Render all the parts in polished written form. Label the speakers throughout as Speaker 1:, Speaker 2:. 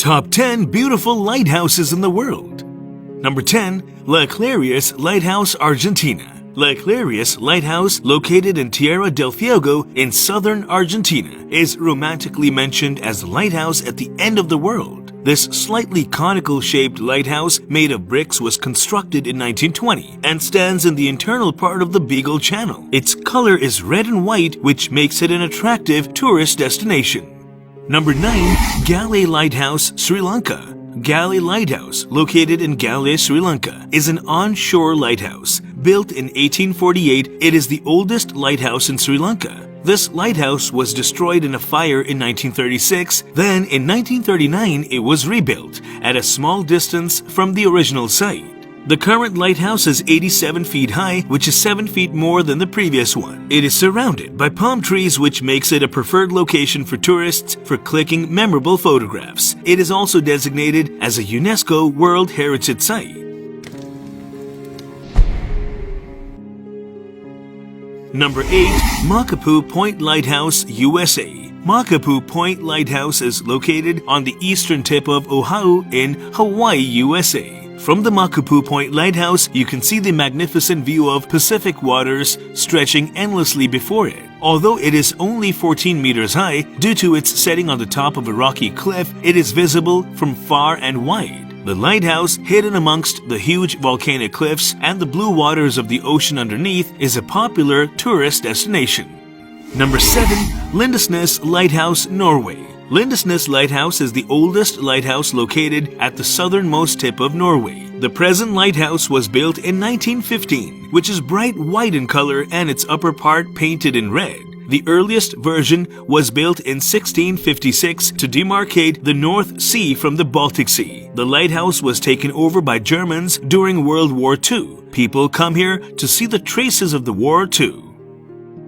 Speaker 1: Top 10 Beautiful Lighthouses in the World. Number 10. La Clarius Lighthouse, Argentina. La Clarius Lighthouse, located in Tierra del Fuego in southern Argentina, is romantically mentioned as the lighthouse at the end of the world. This slightly conical-shaped lighthouse made of bricks was constructed in 1920 and stands in the internal part of the Beagle Channel. Its color is red and white, which makes it an attractive tourist destination. Number 9. Gale Lighthouse, Sri Lanka. Gale Lighthouse, located in Gale, Sri Lanka, is an onshore lighthouse. Built in 1848, it is the oldest lighthouse in Sri Lanka. This lighthouse was destroyed in a fire in 1936. Then, in 1939, it was rebuilt at a small distance from the original site. The current lighthouse is 87 feet high, which is 7 feet more than the previous one. It is surrounded by palm trees, which makes it a preferred location for tourists for clicking memorable photographs. It is also designated as a UNESCO World Heritage Site. Number 8. Makapu Point Lighthouse, USA. Makapu Point Lighthouse is located on the eastern tip of Oahu in Hawaii, USA. From the Makapu Point Lighthouse, you can see the magnificent view of Pacific waters stretching endlessly before it. Although it is only 14 meters high, due to its setting on the top of a rocky cliff, it is visible from far and wide. The lighthouse, hidden amongst the huge volcanic cliffs and the blue waters of the ocean underneath, is a popular tourist destination. Number 7. Lindesnes Lighthouse, Norway. Lindesnes Lighthouse is the oldest lighthouse located at the southernmost tip of Norway. The present lighthouse was built in 1915, which is bright white in color and its upper part painted in red. The earliest version was built in 1656 to demarcate the North Sea from the Baltic Sea. The lighthouse was taken over by Germans during World War II. People come here to see the traces of the war too.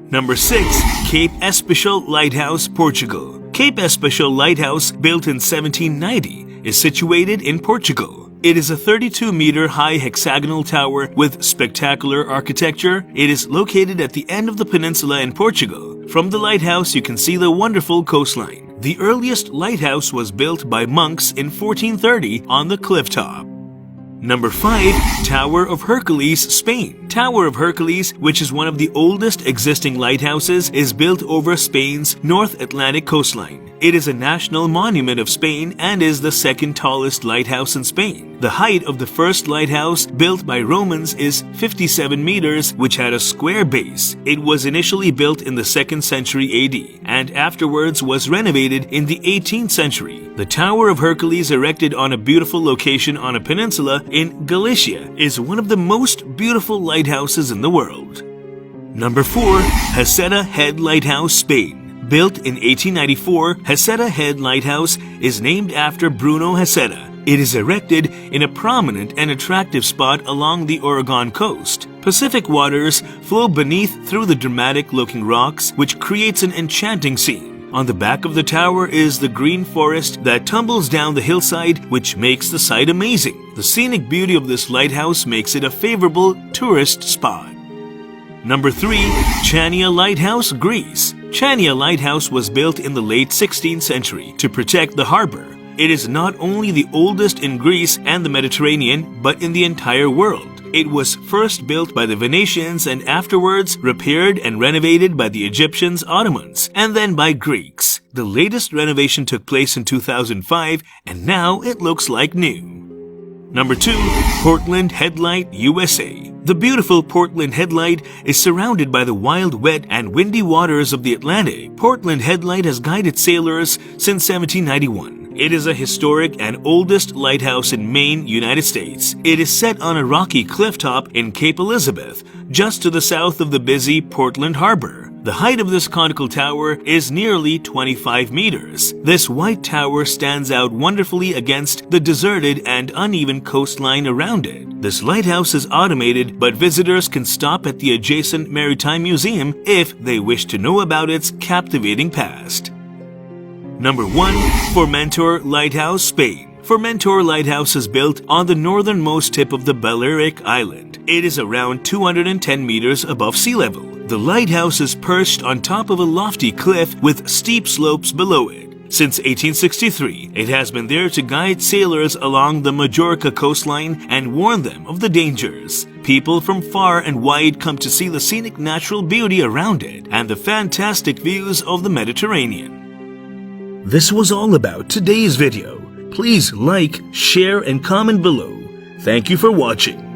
Speaker 1: Number 6. Cape Especial Lighthouse, Portugal. Cape Especial Lighthouse, built in 1790, is situated in Portugal. It is a 32-meter high hexagonal tower with spectacular architecture. It is located at the end of the peninsula in Portugal. From the lighthouse, you can see the wonderful coastline. The earliest lighthouse was built by monks in 1430 on the cliff top. Number 5. Tower of Hercules, Spain. Tower of Hercules, which is one of the oldest existing lighthouses, is built over Spain's North Atlantic coastline. It is a national monument of Spain and is the second tallest lighthouse in Spain. The height of the first lighthouse built by Romans is 57 meters, which had a square base. It was initially built in the 2nd century AD and afterwards was renovated in the 18th century. The Tower of Hercules, erected on a beautiful location on a peninsula in Galicia, is one of the most beautiful lighthouses in the world. Number 4. Heceta Head Lighthouse, Spain. Built in 1894, Heceta Head Lighthouse is named after Bruno Heceta. It is erected in a prominent and attractive spot along the Oregon coast. Pacific waters flow beneath through the dramatic-looking rocks, which creates an enchanting scene. On the back of the tower is the green forest that tumbles down the hillside, which makes the sight amazing. The scenic beauty of this lighthouse makes it a favorable tourist spot. Number 3. Chania Lighthouse, Greece. Chania Lighthouse was built in the late 16th century to protect the harbor. It is not only the oldest in Greece and the Mediterranean, but in the entire world. It was first built by the Venetians and afterwards repaired and renovated by the Egyptians, Ottomans, and then by Greeks. The latest renovation took place in 2005 and now it looks like new. Number 2. Portland Headlight, USA. The beautiful Portland Headlight is surrounded by the wild, wet, and windy waters of the Atlantic. Portland Headlight has guided sailors since 1791. It is a historic and oldest lighthouse in Maine, United States. It is set on a rocky cliff top in Cape Elizabeth, just to the south of the busy Portland Harbor. The height of this conical tower is nearly 25 meters. This white tower stands out wonderfully against the deserted and uneven coastline around it. This lighthouse is automated, but visitors can stop at the adjacent Maritime Museum if they wish to know about its captivating past. Number 1. Formentor Lighthouse, Spain. Formentor Lighthouse is built on the northernmost tip of the Balearic Island. It is around 210 meters above sea level. The lighthouse is perched on top of a lofty cliff with steep slopes below it. Since 1863, it has been there to guide sailors along the Majorca coastline and warn them of the dangers. People from far and wide come to see the scenic natural beauty around it and the fantastic views of the Mediterranean. This was all about today's video. Please like, share, and comment below. Thank you for watching.